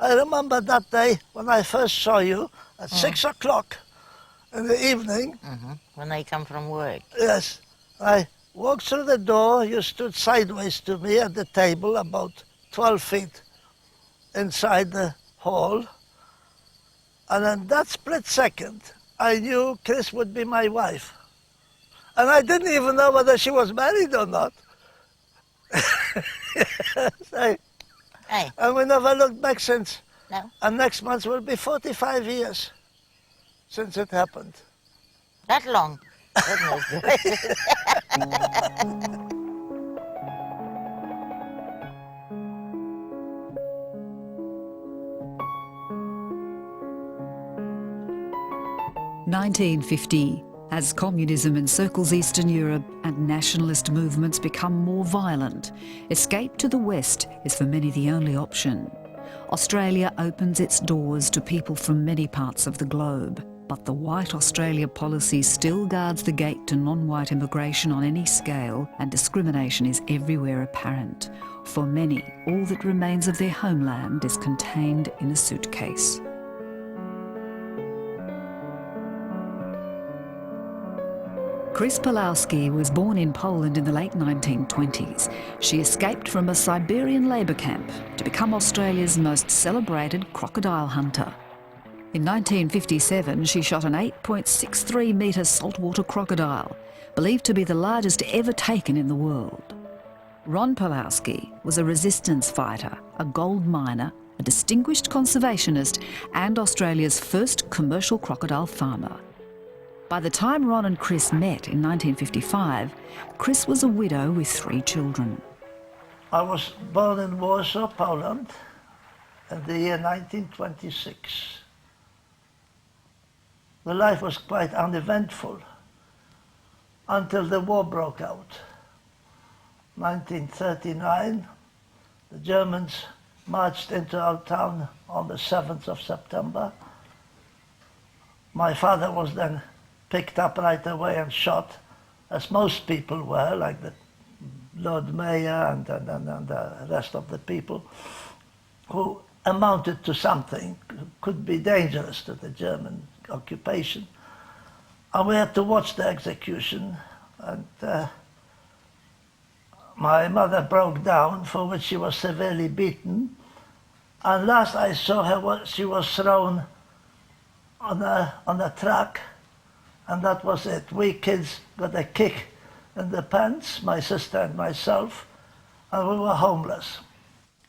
I remember that day when I first saw you at 6 o'clock in the evening. When I come from work. Yes. I walked through the door. You stood sideways to me at the table about 12 feet inside the hall. And in that split second, I knew Chris would be my wife. And I didn't even know whether she was married or not. Hey. And we never looked back since. No. And next month will be 45 years since it happened. That long? Goodness gracious. (1950). As communism encircles Eastern Europe and nationalist movements become more violent, escape to the West is for many the only option. Australia opens its doors to people from many parts of the globe, but the White Australia policy still guards the gate to non-white immigration on any scale, and discrimination is everywhere apparent. For many, all that remains of their homeland is contained in a suitcase. Chris Palowski was born in Poland in the late 1920s. She escaped from a Siberian labour camp to become Australia's most celebrated crocodile hunter. In 1957, she shot an 8.63-metre saltwater crocodile, believed to be the largest ever taken in the world. Ron Palowski was a resistance fighter, a gold miner, a distinguished conservationist, and Australia's first commercial crocodile farmer. By the time Ron and Chris met in 1955, Chris was a widow with 3 children. I was born in Warsaw, Poland, in the year 1926. The life was quite uneventful until the war broke out. 1939, the Germans marched into our town on the 7th of September. My father was then picked up right away and shot, as most people were, like the Lord Mayor and the rest of the people, who amounted to something, could be dangerous to the German occupation. And we had to watch the execution, and my mother broke down, for which she was severely beaten. And last I saw her, she was thrown on a truck, and that was it. We kids got a kick in the pants, my sister and myself, and we were homeless.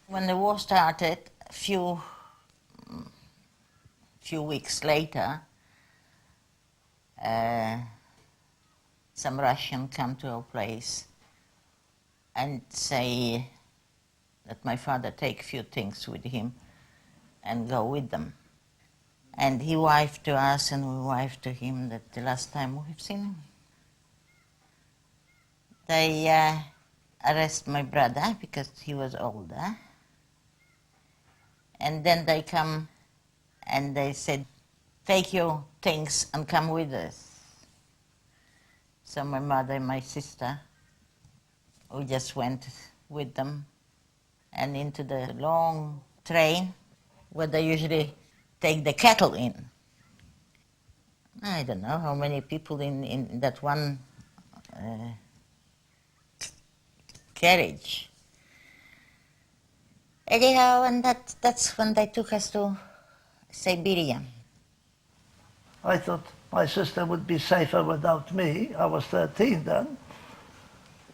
When the war started, a few weeks later, some Russian come to our place and say that my father take few things with him and go with them. And he waved to us and we waved to him that the last time we've seen him. They arrest my brother because he was older. And then they come and they said, take your things and come with us. So my mother and my sister, we just went with them and into the long train where they usually take the cattle in. I don't know how many people in that one carriage. Anyhow, and that's when they took us to Siberian. I thought my sister would be safer without me. I was 13 then.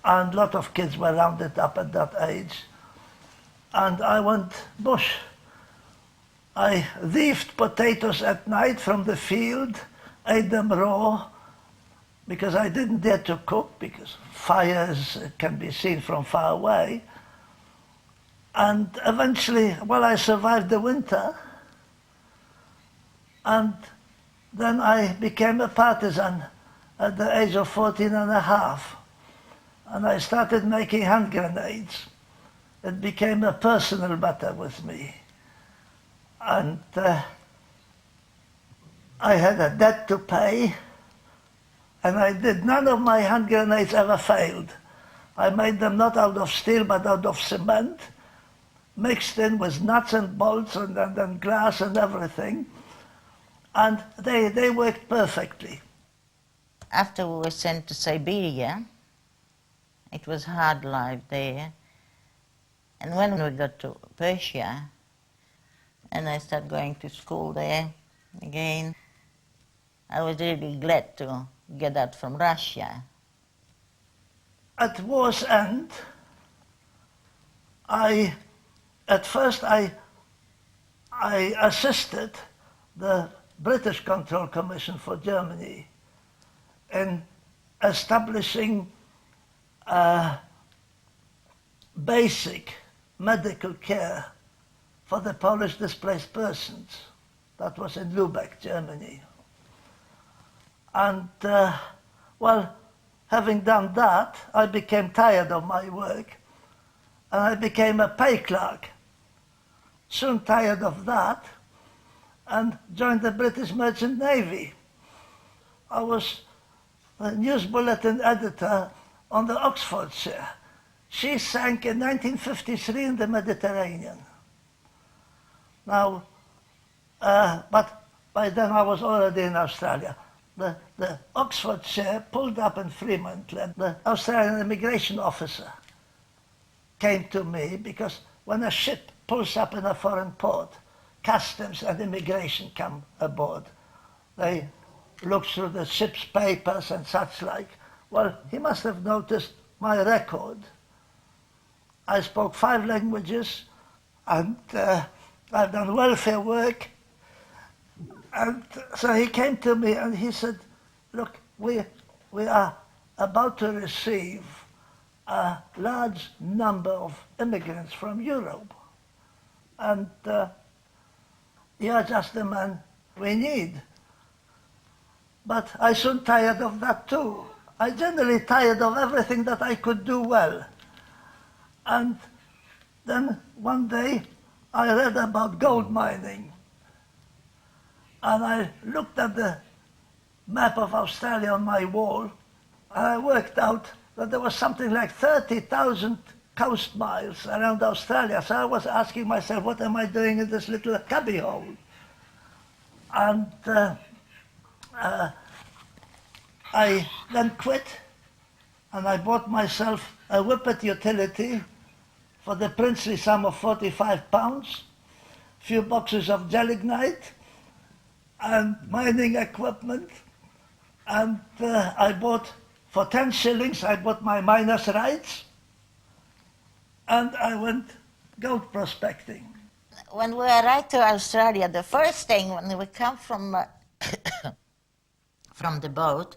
And a lot of kids were rounded up at that age. And I went bush. I thieved potatoes at night from the field, ate them raw, because I didn't dare to cook, because fires can be seen from far away. And eventually, well, I survived the winter, and then I became a partisan at the age of 14 and a half. And I started making hand grenades. It became a personal matter with me. And I had a debt to pay, and I did. None of my hand grenades ever failed. I made them not out of steel, but out of cement. mixed in with nuts and bolts and glass and everything. And they worked perfectly. After we were sent to Siberia, it was hard life there. And when we got to Persia, and I started going to school there again, I was really glad to get out from Russia. At war's end, at first I assisted the British Control Commission for Germany in establishing basic medical care for the Polish displaced persons. That was in Lübeck, Germany. And, well, having done that, I became tired of my work, and I became a pay clerk. Soon tired of that, and joined the British Merchant Navy. I was the news bulletin editor on the Oxfordshire. She sank in 1953 in the Mediterranean. Now, but by then I was already in Australia. The Oxfordshire pulled up in Fremantle, and the Australian immigration officer came to me, because when a ship pulls up in a foreign port, customs and immigration come aboard. They look through the ship's papers and such like. Well, he must have noticed my record. I spoke 5 languages, and I've done welfare work. And so he came to me and he said, look, we are about to receive a large number of immigrants from Europe. And you're just the man we need. But I soon tired of that too. I generally tired of everything that I could do well. And then one day I read about gold mining. And I looked at the map of Australia on my wall, and I worked out that there was something like 30,000 coast miles around Australia. So I was asking myself, what am I doing in this little cubbyhole? And I then quit, and I bought myself a Whippet utility for the princely sum of £45, a few boxes of gelignite, and mining equipment. And I bought, for 10 shillings, I bought my miner's rights, and I went gold prospecting. When we arrived to Australia, the first thing when we come from from the boat,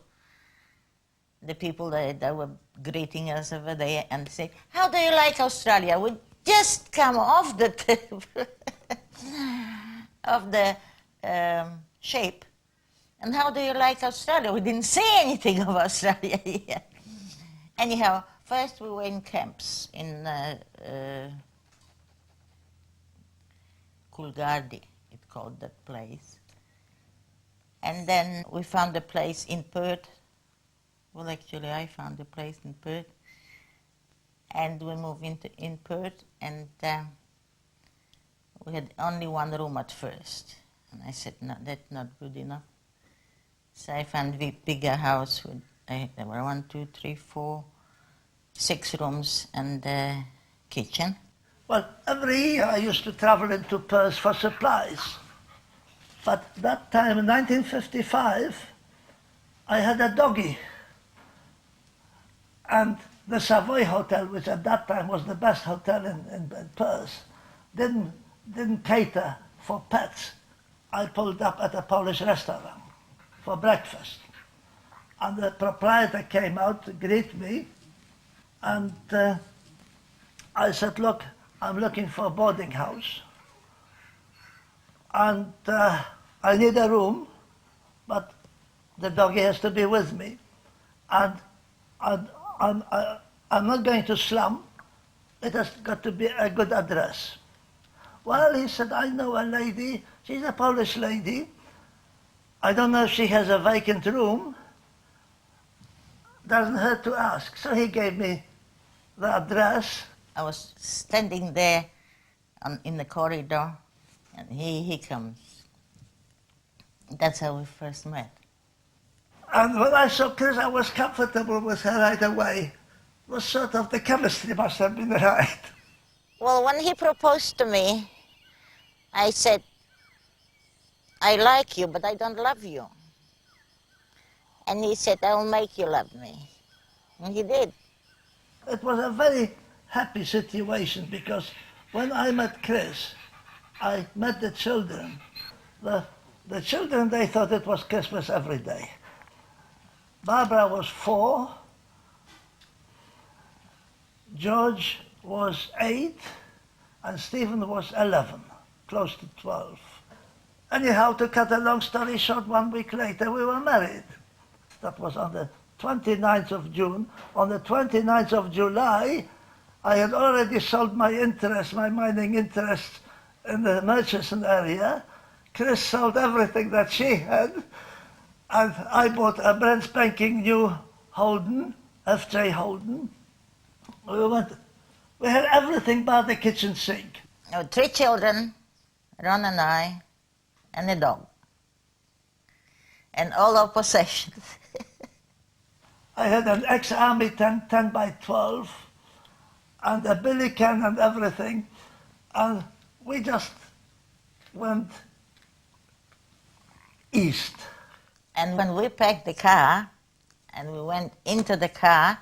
the people that were greeting us over there and said, how do you like Australia? We just come off the of the ship. And how do you like Australia? We didn't say anything of Australia yet. Anyhow, first we were in camps in Coolgardie, it called that place. And then we found a place in Perth. Well, actually, I found a place in Perth. And we moved in Perth, and we had only one room at first. And I said, no, that's not good enough. So I found a bigger house with, there were 1, 2, 3, 4, 6 rooms and a kitchen. Well, every year I used to travel into Perth for supplies. But that time, in 1955, I had a doggy. And the Savoy Hotel, which at that time was the best hotel in Perth, didn't cater for pets. I pulled up at a Polish restaurant for breakfast. And the proprietor came out to greet me, and I said, look, I'm looking for a boarding house. And I need a room, but the doggy has to be with me. And I'm not going to slum. It has got to be a good address. Well, he said, I know a lady. She's a Polish lady. I don't know if she has a vacant room. Doesn't hurt to ask. So he gave me the address. I was standing there in the corridor, and he comes. That's how we first met. And when I saw Chris, I was comfortable with her right away. It was sort of, the chemistry must have been right. Well, when he proposed to me, I said, I like you, but I don't love you. And he said, I'll make you love me. And he did. It was a very happy situation because when I met Chris, I met the children. The children, they thought it was Christmas every day. Barbara was 4, George was 8, and Stephen was 11, close to 12. Anyhow, to cut a long story short, 1 week later we were married. That was on the 29th of June. On the 29th of July, I had already sold my interest, my mining interest in the Murchison area. Chris sold everything that she had, and I bought a brand spanking new Holden, FJ Holden. We had everything but the kitchen sink. 3 children, Ron and I, and a dog. And all our possessions. I had an ex-army tank, 10 by 12, and a billy can and everything. And we just went east. And when we packed the car, and we went into the car,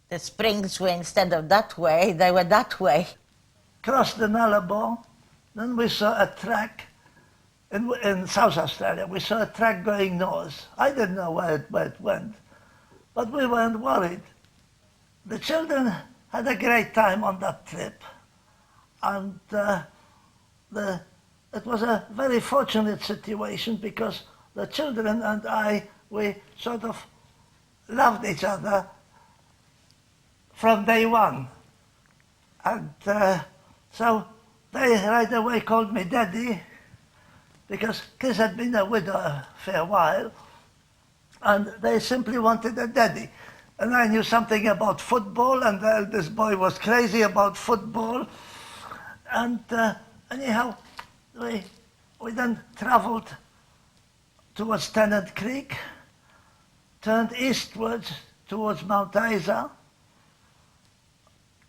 the springs were, instead of that way, they were that way. Crossed the Nullarbor, then we saw a track in South Australia. We saw a track going north. I didn't know where it went, but we weren't worried. The children had a great time on that trip, and it was a very fortunate situation because the children and I, we sort of loved each other from day one. And so they right away called me Daddy, because Chris had been a widow a fair while, and they simply wanted a daddy. And I knew something about football, and the eldest boy was crazy about football. And anyhow, we then traveled towards Tennant Creek, turned eastwards towards Mount Isa,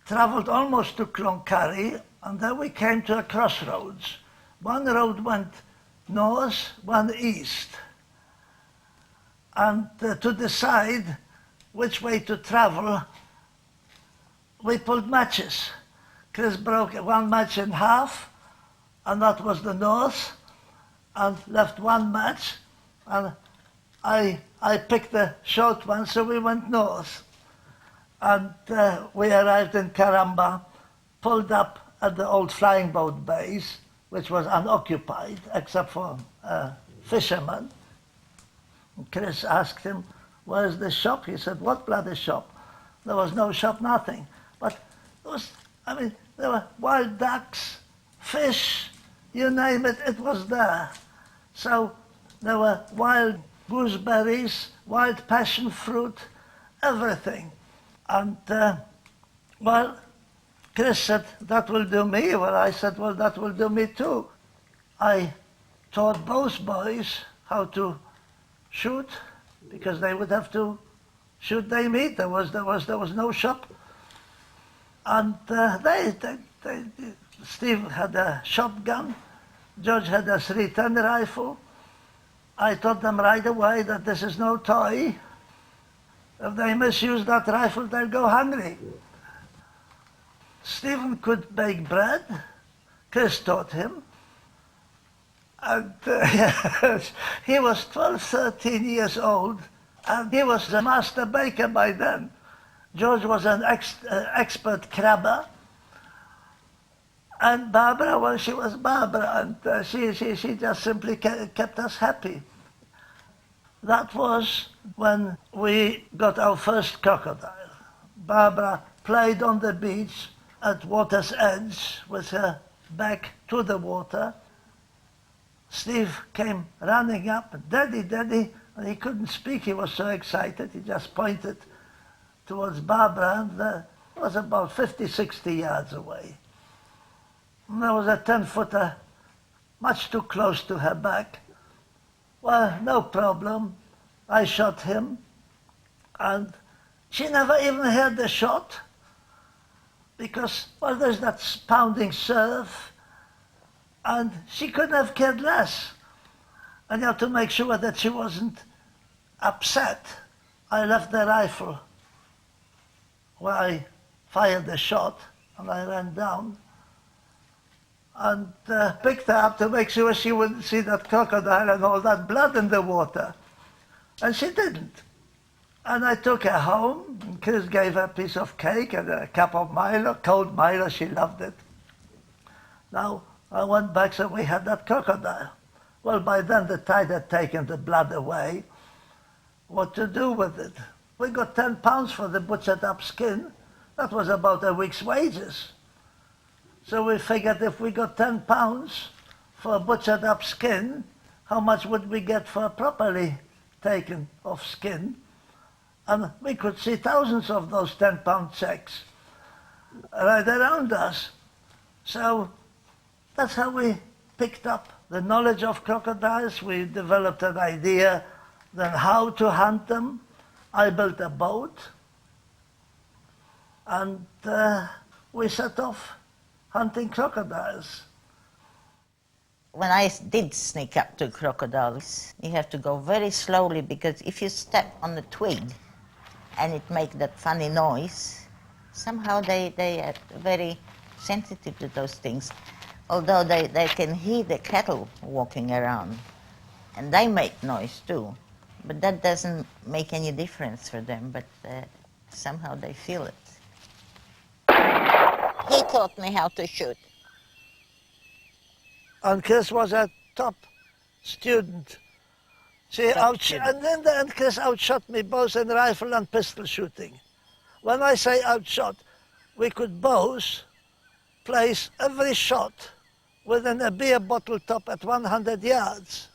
traveled almost to Cloncurry, and then we came to a crossroads. One road went north, one east. And to decide which way to travel, we pulled matches. Chris broke one match in half, and that was the north, and left one match, and I picked the short one, so we went north. And we arrived in Karamba, pulled up at the old flying boat base, which was unoccupied except for fishermen. And Chris asked him, where's the shop? He said, what bloody shop? There was no shop, nothing. But there were wild ducks, fish, you name it, it was there. So there were wild gooseberries, wild passion fruit, everything. And, well, Chris said, that will do me. Well, I said, well, that will do me too. I taught both boys how to shoot, because they would have to shoot their meat. There was no shop. And Steve had a shotgun, George had a .310 rifle. I taught them right away that this is no toy. If they misuse that rifle, they'll go hungry. Stephen could bake bread. Chris taught him. And he was 12, 13 years old, and he was a master baker by then. George was an expert crabber. And Barbara, well, she was Barbara, and she just simply kept us happy. That was when we got our first crocodile. Barbara played on the beach at water's edge with her back to the water. Steve came running up, Daddy, Daddy, and he couldn't speak, he was so excited, he just pointed towards Barbara, and it was about 50, 60 yards away. And there was a 10-footer much too close to her back. Well, no problem. I shot him, and she never even heard the shot because, well, there's that pounding surf, and she couldn't have cared less. And you have to make sure that she wasn't upset. I left the rifle where I fired the shot, and I ran down and picked her up to make sure she wouldn't see that crocodile and all that blood in the water. And she didn't. And I took her home, and Chris gave her a piece of cake and a cup of Milo, cold Milo, she loved it. Now, I went back, so we had that crocodile. Well, by then the tide had taken the blood away. What to do with it? We got 10 pounds for the butchered up skin. That was about a week's wages. So we figured if we got 10 pounds for a butchered up skin, how much would we get for a properly taken off skin? And we could see thousands of those 10-pound checks right around us. So that's how we picked up the knowledge of crocodiles. We developed an idea then how to hunt them. I built a boat, and we set off hunting crocodiles. When I did sneak up to crocodiles, you have to go very slowly, because if you step on the twig and it makes that funny noise, somehow they are very sensitive to those things. Although they can hear the cattle walking around, and they make noise too. But that doesn't make any difference for them, but somehow they feel it. He taught me how to shoot. And Chris was a top student. And in the end, Chris outshot me both in rifle and pistol shooting. When I say outshot, we could both place every shot within a beer bottle top at 100 yards.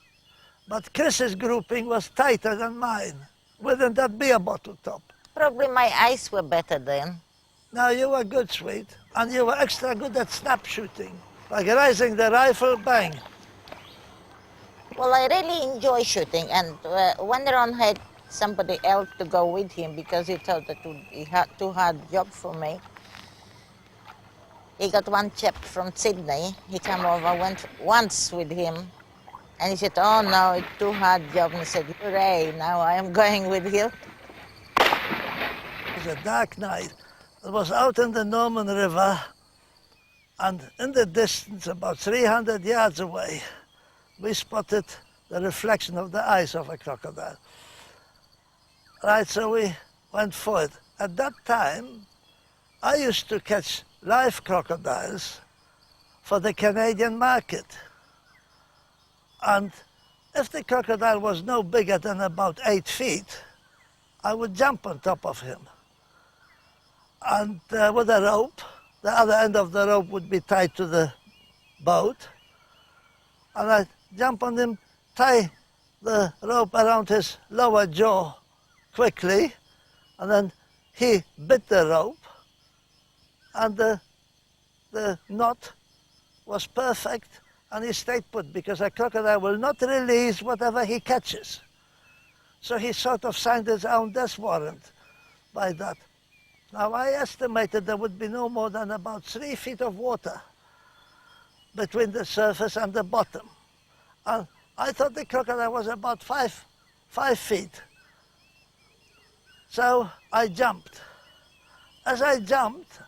But Chris's grouping was tighter than mine, within that beer bottle top. Probably my eyes were better then. Now, you were good, sweet, and you were extra good at snap shooting, like raising the rifle, bang. Well, I really enjoy shooting, and when Ron had somebody else to go with him because he thought that it would be too hard job for me, he got one chap from Sydney. He came over, went once with him, and he said, "Oh no, it's too hard job." And he said, "Hooray, now I am going with you." It was a dark night. It was out in the Norman River, and in the distance, about 300 yards away, we spotted the reflection of the eyes of a crocodile. Right, so we went for it. At that time, I used to catch live crocodiles for the Canadian market. And if the crocodile was no bigger than about 8 feet, I would jump on top of him. And with a rope, the other end of the rope would be tied to the boat, and I'd jump on him, tie the rope around his lower jaw quickly, and then he bit the rope, and the knot was perfect, and he stayed put, because a crocodile will not release whatever he catches. So he sort of signed his own death warrant by that. Now, I estimated there would be no more than about 3 feet of water between the surface and the bottom. And I thought the crocodile was about 5 feet. So I jumped. As I jumped,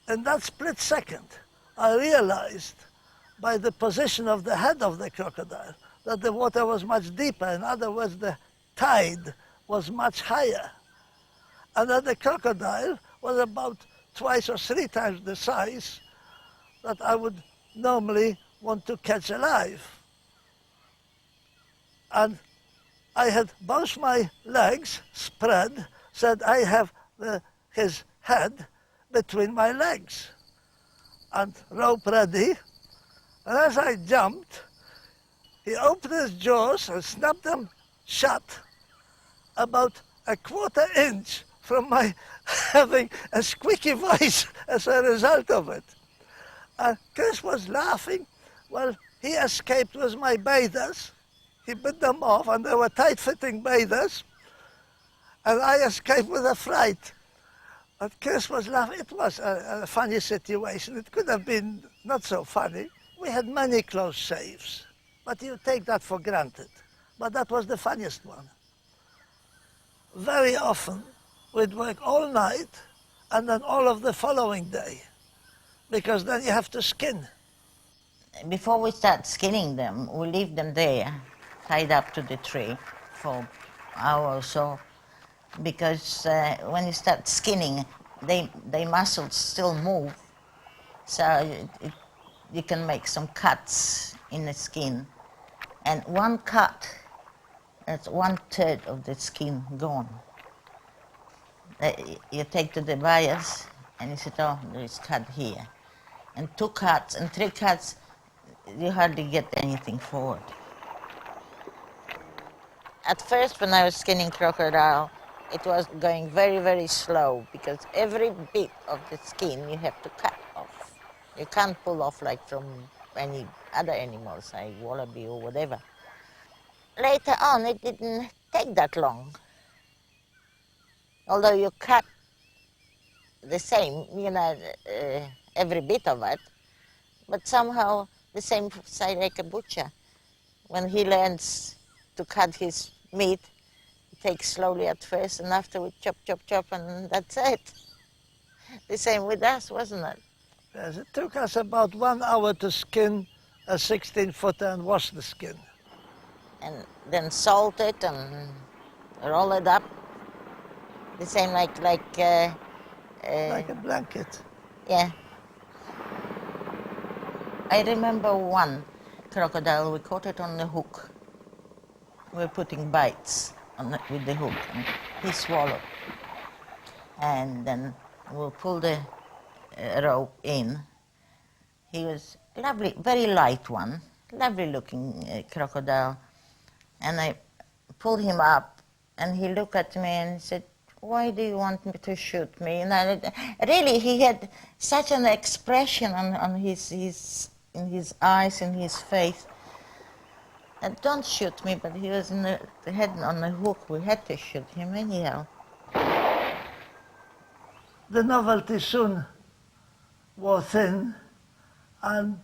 in that split second, I realized by the position of the head of the crocodile that the water was much deeper. In other words, the tide was much higher. And that the crocodile was about 2 or 3 times the size that I would normally want to catch alive. And I had both my legs spread, so that I have his head between my legs, and rope ready. And as I jumped, he opened his jaws and snapped them shut about a 1/4 inch from my having a squeaky voice as a result of it. And Chris was laughing. Well, he escaped with my bathers. He bit them off, and they were tight-fitting bathers. And I escaped with a fright. But Chris was laughing. It was a funny situation. It could have been not so funny. We had many close shaves, but you take that for granted. But that was the funniest one. Very often, we'd work all night and then all of the following day, because then you have to skin. Before we start skinning them, we leave them there, tied up to the tree for an hour or so, because when you start skinning, their muscles still move, so you can make some cuts in the skin. And one cut, that's 1/3 of the skin gone. You take to the buyers and you say, oh, there is cut here. And 2 cuts and 3 cuts, you hardly get anything for it. At first, when I was skinning crocodile, it was going very, very slow, because every bit of the skin you have to cut off. You can't pull off like from any other animals, like wallaby or whatever. Later on, it didn't take that long. Although you cut the same, every bit of it, but somehow the same side like a butcher. When he learns to cut his meat, he takes slowly at first, and afterward chop, chop, chop, and that's it. The same with us, wasn't it? Yes, it took us about 1 hour to skin a 16-footer and wash the skin. And then salt it and roll it up. The same like like a blanket. Yeah. I remember one crocodile, we caught it on the hook. We were putting bites with the hook, and he swallowed. And then we'll pull the rope in. He was lovely, very light one, lovely looking crocodile. And I pulled him up, and he looked at me and said, why do you want me to shoot me? And really, he had such an expression on his in his eyes and his face. And don't shoot me, but he was in the head on the hook. We had to shoot him anyhow. The novelty soon wore thin, and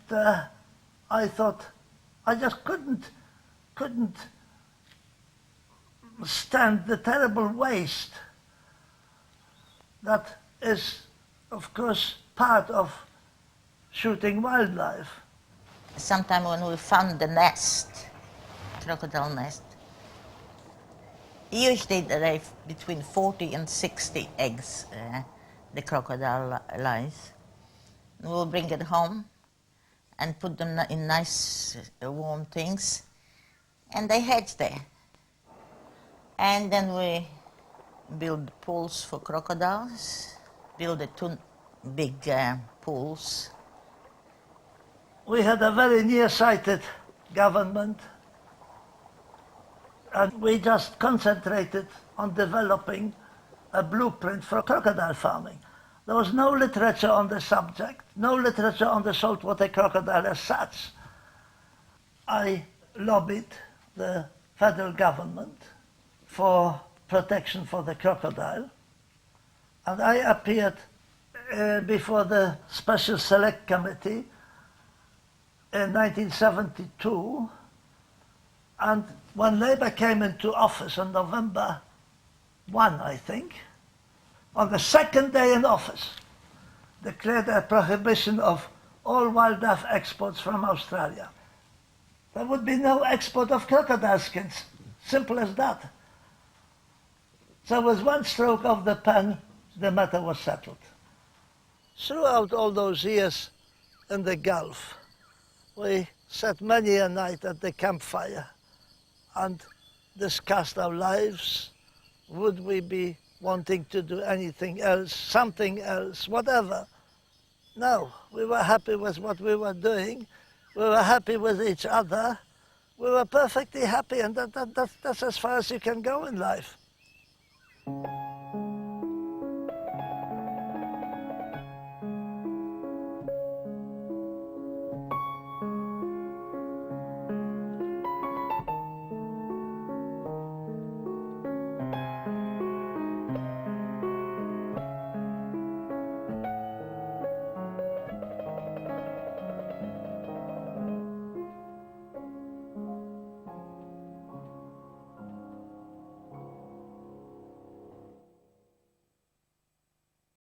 I thought I just couldn't stand the terrible waste that is, of course, part of shooting wildlife. Sometime when we found the nest, crocodile nest, usually there are between 40 and 60 eggs the crocodile lies. We'll bring it home and put them in nice warm things, and they hatch there. And then we build pools for crocodiles, build the 2 big pools. We had a very nearsighted government, and we just concentrated on developing a blueprint for crocodile farming. There was no literature on the subject, no literature on the saltwater crocodile as such. I lobbied the federal government for protection for the crocodile, and I appeared before the Special Select Committee in 1972, and when Labour came into office on November 1, I think, on the 2nd day in office, declared a prohibition of all wildlife exports from Australia. There would be no export of crocodile skins, simple as that. So with one stroke of the pen, the matter was settled. Throughout all those years in the Gulf, we sat many a night at the campfire and discussed our lives. Would we be wanting to do anything else, something else, whatever? No, we were happy with what we were doing. We were happy with each other. We were perfectly happy, and that's as far as you can go in life.